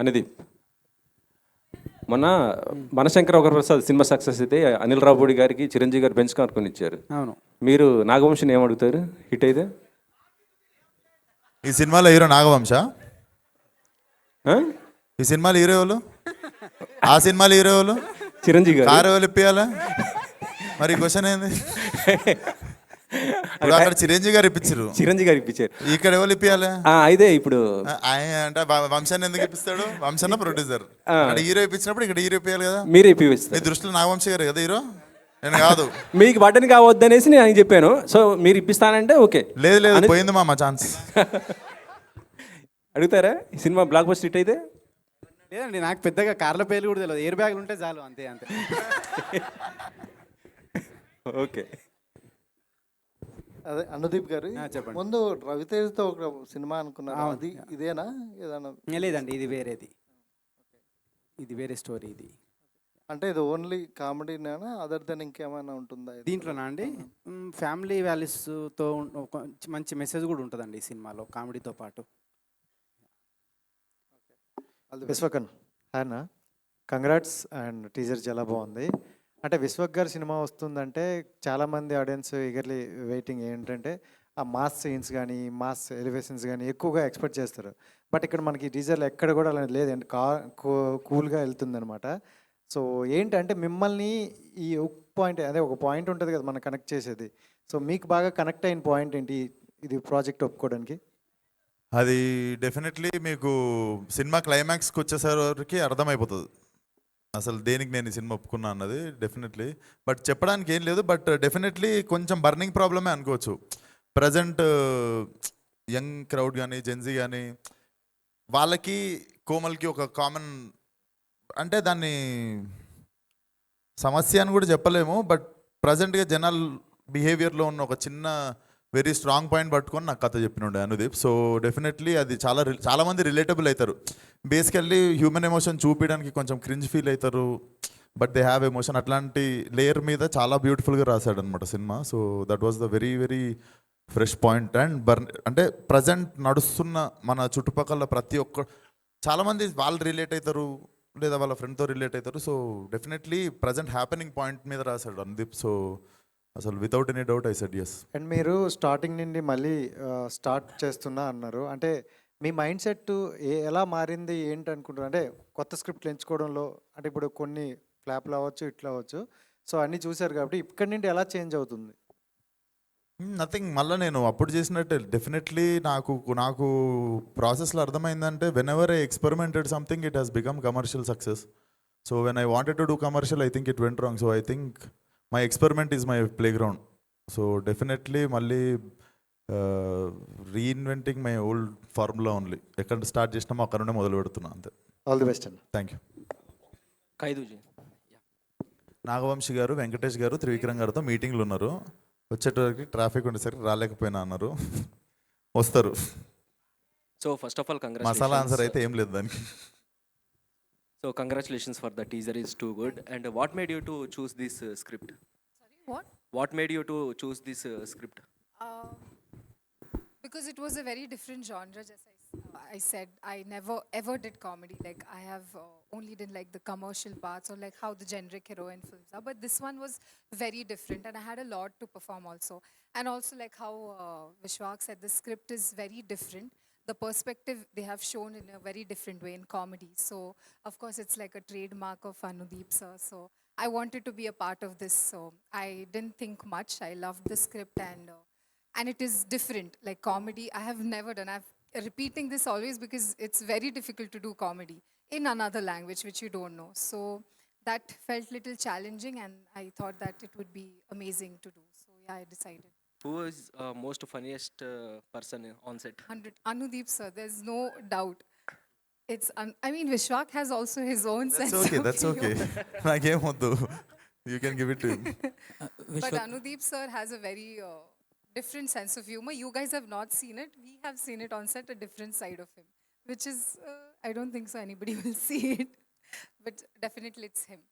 అనేది మొన్న మనశంకర Varaprasad cinema success అయితే అనిల్ రావుపూడి గారికి చిరంజీవి గారు బెంచ్ కార్కొని ఇచ్చారు. అవును. మీరు నాగవంశిని ఏమడుగుతారు హిట్ అయితే? ఈ సినిమాలో హీరో నాగవంశ, ఆ? ఈ సినిమాలో హీరో ఎవరు, ఆ సినిమాలో హీరో ఎవరు, చిరంజీవి గారు. కారు ఎవరు ఇప్పియాలా? మరి క్వశ్చన్ ఏంది? ఇప్పుడు అక్కడ చిరంజీవి గారు ఇప్పించారు, చిరంజీవి గారు ఇప్పించారు, ఇక్కడ ఎవరు ఇప్పియాలి? అయితే ఇప్పుడు ఆయన అంటే వంశాన్ని ఎందుకు ఇప్పిస్తాడు? వంశన్న ప్రొడ్యూసర్, అక్కడ హీరో ఇప్పించినప్పుడు ఇక్కడ హీరో ఇప్పియాలి కదా. మీరే మీ ఇప్పిస్తారు. దృష్టిలో నాగవంశ గారు కదా హీరో, నేను కాదు. మీకు బటన్ కావద్దనేసి నేను ఆయన చెప్పాను. సో మీరు ఇప్పిస్తానంటే ఓకే. లేదు లేదు, పోయింది మా ఛాన్స్. అడుగుతారా ఈ సినిమా బ్లాక్ బస్టర్ హిట్ అయితే? లేదండి, నాకు పెద్దగా కార్ల పేర్లు కూడా తెలియదు. ఎయిర్ బ్యాగ్లు ఉంటే చాలు, అంతే అంతే. ఓకే. అదే అనుదీప్ గారు, చెప్పండి. ముందు రవితేజతో ఒక సినిమా అనుకున్నారు, అది ఇదేనా ఏదైనా? లేదండి, ఇది వేరేది, ఇది వేరే స్టోరీ. ఇది అంటే ఇది ఓన్లీ కామెడీనేనా, అదర్ దెన్ ఇంకేమైనా ఉంటుందా దీంట్లోనా అండి? ఫ్యామిలీ వాల్యూస్తో ఒక మంచి మెసేజ్ కూడా ఉంటుందండి ఈ సినిమాలో, కామెడీతో పాటు. విశ్వకన్ ఆయన కంగ్రాట్స్ అండ్ టీజర్ చాలా బాగుంది. అంటే విశ్వక్ గారి సినిమా వస్తుందంటే చాలామంది ఆడియన్స్ ఈగర్లీ వెయిటింగ్. ఏంటంటే ఆ మాస్ సీన్స్ కానీ మాస్ ఎలివేషన్స్ కానీ ఎక్కువగా ఎక్స్పెక్ట్ చేస్తారు. బట్ ఇక్కడ మనకి టీజర్లో ఎక్కడ కూడా అలా లేదండి, కూల్గా వెళ్తుందనమాట. సో ఏంటంటే మిమ్మల్ని ఈ పాయింట్, అదే ఒక పాయింట్ ఉంటుంది కదా మనం కనెక్ట్ చేసేది. సో మీకు బాగా కనెక్ట్ అయిన పాయింట్ ఏంటి ఇది ప్రాజెక్ట్ ఒప్పుకోవడానికి? అది డెఫినెట్లీ మీకు సినిమా క్లైమాక్స్కి వచ్చేసరికి అర్థమైపోతుంది అసలు దేనికి నేను ఈ సినిమా ఒప్పుకున్నా అన్నది. డెఫినెట్లీ బట్ చెప్పడానికి ఏం లేదు. బట్ డెఫినెట్లీ కొంచెం బర్నింగ్ ప్రాబ్లమే అనుకోవచ్చు. ప్రజెంట్ యంగ్ క్రౌడ్ కానీ జెన్జీ కానీ వాళ్ళకి కోమల్కి ఒక కామన్, అంటే దాన్ని సమస్య అని కూడా చెప్పలేము. బట్ ప్రజెంట్గా జనాల్ బిహేవియర్లో ఉన్న ఒక చిన్న వెరీ స్ట్రాంగ్ పాయింట్ పట్టుకొని నాకు కథ చెప్పినుండే అనుదీప్. సో డెఫినెట్లీ అది చాలామంది రిలేటబుల్ అవుతారు. బేసికల్లీ హ్యూమన్ ఎమోషన్ చూపించడానికి కొంచెం క్రింజ్ ఫీల్ అవుతారు, బట్ దే హ్యావ్ ఎమోషన్. అట్లాంటి లేయర్ మీద చాలా బ్యూటిఫుల్గా రాశాడు అనమాట cinema. So that was the very very fresh point. And అంటే ప్రజెంట్ నడుస్తున్న మన చుట్టుపక్కల ప్రతి ఒక్క చాలామంది వాళ్ళు రిలేట్ అవుతారు లేదా వాళ్ళ ఫ్రెండ్తో రిలేట్ అవుతారు. So definitely present happening point మీద రాశాడు అనుదీప్. సో అసలు without any doubt I said yes. And మీరు స్టార్టింగ్ నుండి మళ్ళీ స్టార్ట్ చేస్తున్నా అన్నారు. అంటే మీ మైండ్ సెట్ ఎలా మారింది ఏంటి అనుకుంటున్నారు? అంటే కొత్త స్క్రిప్ట్లు ఎంచుకోవడంలో, అంటే ఇప్పుడు కొన్ని ఫ్లాప్లు అవ్వచ్చు ఇట్లా అవ్వచ్చు, సో అన్నీ చూశారు కాబట్టి ఇక్కడి నుండి ఎలా చేంజ్ అవుతుంది? నథింగ్, మళ్ళీ నేను అప్పుడు చేసినట్టే డెఫినెట్లీ నాకు ప్రాసెస్లో అర్థమైందంటే whenever I experimented something it has become commercial success. So when I wanted to do commercial I think it went wrong. So I think my experiment is my playground. So definitely మళ్ళీ reinventing my old formula only. ఎక్కడ start చేసినామో అక్కడ నుండే మొదలు పెడుతున్నా అంతే. All the best అండి. Thank you. ఖైదూజీ నాగవంశి గారు, వెంకటేష్ గారు, త్రివిక్రమ్ గారితో మీటింగ్లు ఉన్నారు. వచ్చేటోరికి ట్రాఫిక్ ఉండేసరికి రాలేకపోయినా అన్నారు. వస్తారు. So first of all masala answer అయితే ఏం లేదు దానికి. So congratulations for the teaser is too good. And what made you to choose this script? Sorry, what? What made you to choose this script? Because it was a very different genre. Just I said, I never ever did comedy. Like I have only did like the commercial parts or like how the generic heroine films are. But this one was very different, and I had a lot to perform also. And also like how Vishwak said, the script is very different. The perspective they have shown in a very different way in comedy. So of course it's like a trademark of Anudeep sir. So I wanted to be a part of this. So I didn't think much. I loved the script, and it is different. Like comedy I have never done. I've repeating this always because it's very difficult to do comedy in another language which you don't know. So that felt little challenging, and I thought that it would be amazing to do. So yeah, I decided. Who is most funniest person on set? 100 Anudeep sir, there's no doubt. It's I mean Vishwak has also his own sense of humor. That's okay. నాకేం వద్దు. You can give it to him. But Anudeep sir has a very different sense of humor. You guys have not seen it. We have seen it on set, a different side of him, which is I don't think so anybody will see it. But definitely it's him.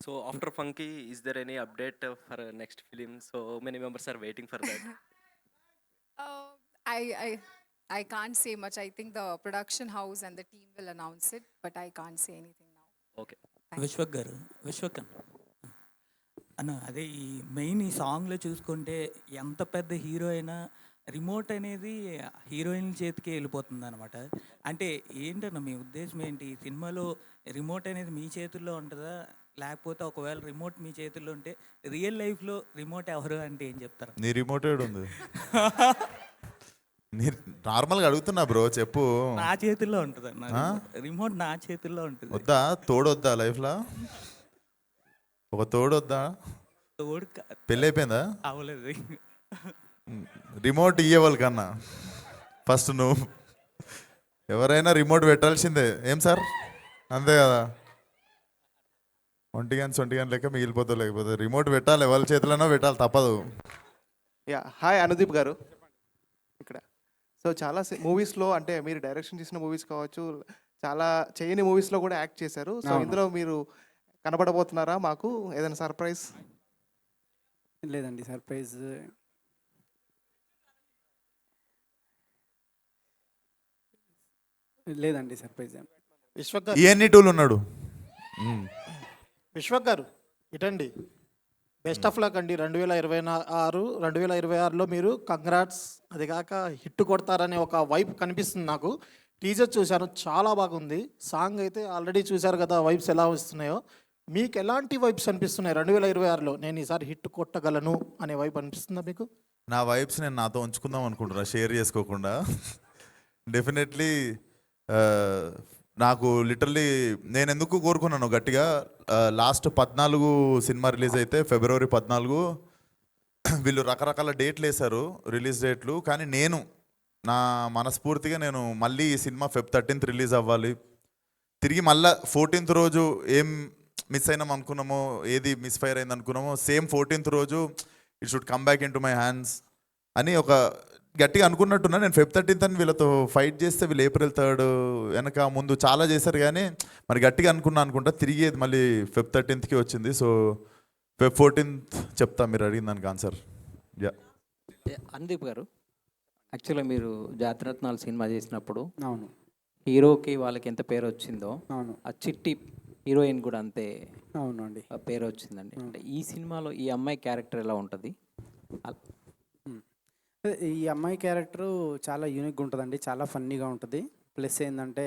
So after Funky, is there any update for next film? So many members are waiting for that. I I can't say much. I think the production house and the team will announce it, but I can't say anything now. Okay. Vishwak గారు, విశ్వకన్ అన్న, అదే ఈ main ఈ సాంగ్లో చూసుకుంటే ఎంత పెద్ద hero అయినా రిమోట్ అనేది హీరోయిన్ చేతికి వెళ్ళిపోతుంది అనమాట. అంటే ఏంటన్న మీ ఉద్దేశం ఏంటి? ఈ సినిమాలో రిమోట్ అనేది మీ చేతుల్లో ఉంటుందా, లేకపోతే ఒకవేళ రిమోట్ మీ చేతుల్లో ఉంటే రియల్ లైఫ్లో రిమోట్ ఎవరు అంటే ఏం చెప్తారు? నీ రిమోటెడ్ ఉంది. నీ నార్మల్గా అడుగుతున్నా బ్రో, చెప్పు. నా చేతుల్లో ఉంటుంది అన్న, రిమోట్ నా చేతుల్లో ఉంటుంది. వద్దా తోడొద్దా లైఫ్లో? ఒక తోడొద్దా? తోడు పెళ్ళి అయిపోయిందా? అవ్వలేదు. రిమోట్ ఇయ్యేవాళ్ళు కన్నా ఫస్ట్ నువ్వు ఎవరైనా రిమోట్ పెట్టాల్సిందే. ఏం సార్, అంతే కదా? ఒంటిగంట లెక్క మిగిలిపోతావు. లేకపోతే రిమోట్ పెట్టాలి, ఎవరి చేతిలోనో పెట్టాలి, తప్పదు. యా, హాయ్ అనుదీప్ గారు ఇక్కడ. సో చాలా మూవీస్లో అంటే మీరు డైరెక్షన్ చేసిన మూవీస్ కావచ్చు, చాలా చేయని మూవీస్లో కూడా యాక్ట్ చేశారు. సో ఇందులో మీరు కనబడబోతున్నారా మాకు ఏదైనా సర్ప్రైజ్? లేదండి, సర్ప్రైజ్ లేదండి, సర్ప్రైజ్ ఏం. విశ్వక్ గారు, ఇవన్నీ టూలు ఉన్నాడు. విశ్వక్ గారు ఇటండి. బెస్ట్ ఆఫ్ లక్ అండి. 2026లో మీరు కంగ్రాట్స్. అది కాక హిట్ కొడతారనే ఒక వైబ్ కనిపిస్తుంది నాకు. టీజర్ చూశాను, చాలా బాగుంది. సాంగ్ అయితే ఆల్రెడీ చూశారు కదా, వైబ్స్ ఎలా వస్తున్నాయో. మీకు ఎలాంటి వైబ్స్ అనిపిస్తున్నాయి 2026లో? నేను ఈసారి హిట్ కొట్టగలను అనే వైబ్ అనిపిస్తుందా మీకు? నా వైబ్స్ నేను నాతో ఉంచుకుందాం అనుకుంటున్నా, షేర్ చేసుకోకుండా. డెఫినెట్లీ నాకు లిటరల్లీ నేను ఎందుకు కోరుకున్నాను గట్టిగా, లాస్ట్ 14 సినిమా రిలీజ్ అయితే ఫిబ్రవరి 14 వీళ్ళు రకరకాల డేట్లు వేశారు, రిలీజ్ డేట్లు. కానీ నేను నా మనస్ఫూర్తిగా నేను మళ్ళీ ఈ సినిమా Feb 13th రిలీజ్ అవ్వాలి, తిరిగి మళ్ళీ 14th రోజు ఏం మిస్ అయినాం అనుకున్నామో, ఏది మిస్ ఫైర్ అయింది అనుకున్నామో, సేమ్ 14th రోజు it should come back in to my hands అని ఒక గట్టిగా అనుకున్నట్టున్నా. నేను Feb 13th అని వీళ్ళతో ఫైట్ చేస్తే వీళ్ళు April 3rd వెనక ముందు చాలా చేశారు, కానీ మరి గట్టిగా అనుకుంటా తిరిగి మళ్ళీ Feb 13th వచ్చింది. సో Feb 14th చెప్తా, మీరు అడిగిన దానికి ఆన్సర్. యా, అనుదీప్ గారు, యాక్చువల్గా మీరు జాతిరత్నాలు సినిమా చేసినప్పుడు అవును హీరోకి వాళ్ళకి ఎంత పేరు వచ్చిందో, అవును ఆ చిట్టి హీరోయిన్ కూడా అంతే అవునండి. పేరు వచ్చిందండి. అంటే ఈ సినిమాలో ఈ అమ్మాయి క్యారెక్టర్ ఎలా ఉంటుంది? ఈ అమ్మాయి క్యారెక్టరు చాలా యూనిక్గా ఉంటుందండి, చాలా ఫన్నీగా ఉంటుంది. ప్లస్ ఏంటంటే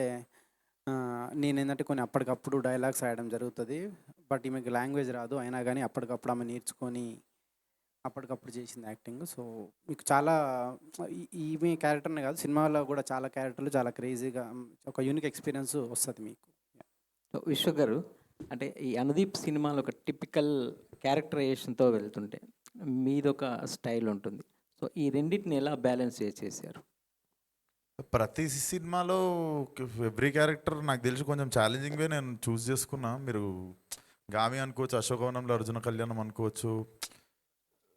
నేనేంటంటే కొన్ని అప్పటికప్పుడు డైలాగ్స్ రాయడం జరుగుతుంది. బట్ ఈమెకి లాంగ్వేజ్ రాదు, అయినా కానీ అప్పటికప్పుడు ఆమె నేర్చుకొని అప్పటికప్పుడు చేసింది యాక్టింగ్. సో మీకు చాలా ఈమె క్యారెక్టర్నే కాదు, సినిమాలో కూడా చాలా క్యారెక్టర్లు చాలా క్రేజీగా ఒక యూనిక్ ఎక్స్పీరియన్స్ వస్తుంది మీకు. సో విశ్వక్ గారు, అంటే ఈ అనుదీప్ సినిమాలో ఒక టిపికల్ క్యారెక్టరైజేషన్తో వెళ్తుంటే మీదొక స్టైల్ ఉంటుంది. సో ఈ రెండింటిని ఎలా బ్యాలెన్స్ చేశారు? ప్రతి సినిమాలో ఎవ్రీ క్యారెక్టర్ నాకు తెలిసి కొంచెం ఛాలెంజింగ్గా నేను చూస్ చేసుకున్నా. మీరు గామి అనుకోవచ్చు, అశోకవనంలో అర్జున కళ్యాణం అనుకోవచ్చు,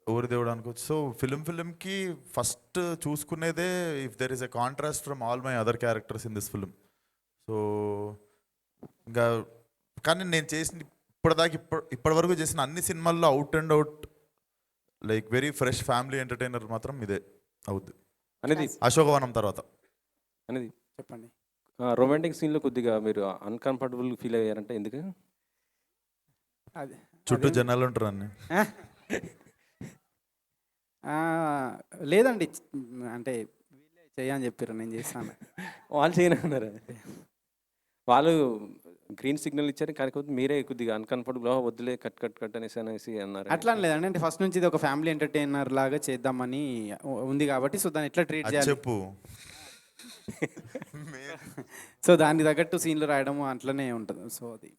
ఊరి దేవుడు అనుకోవచ్చు. సో ఫిలింకి ఫస్ట్ చూసుకునేదే if there is a contrast from all my other characters in this film. So ఇంకా కానీ నేను చేసిన ఇప్పటివరకు చేసిన అన్ని సినిమాల్లో out and out like very fresh family entertainer మాత్రం ఇదే అవుద్ది అనేది. అశోకవనం తర్వాత అనేది చెప్పండి. రొమాంటిక్ సీన్లో కొద్దిగా మీరు అన్కంఫర్టబుల్ ఫీల్ అయ్యారంటే ఎందుకు? అదే చుట్టూ జనాలు ఉంటారు అన్ని. లేదండి, అంటే వీళ్ళే చేయని చెప్పారు, నేను చేస్తాను. వాళ్ళు చేయనన్నారు, వాళ్ళు గ్రీన్ సిగ్నల్ ఇచ్చారు, కాకపోతే మీరే కొద్దిగా అన్కంఫర్టబుల్ వద్దులే కట్ అనేసి అన్నారు. అట్లా లేదండి, అంటే ఫస్ట్ నుంచి ఇది ఒక ఫ్యామిలీ ఎంటర్టైనర్ లాగా చేద్దామని ఉంది కాబట్టి, సో దాన్ని ఎట్లా ట్రీట్ చేయాలి చెప్పు. సో దానికి తగ్గట్టు సీన్లు రాయడం అట్లనే ఉంటుంది. సో అది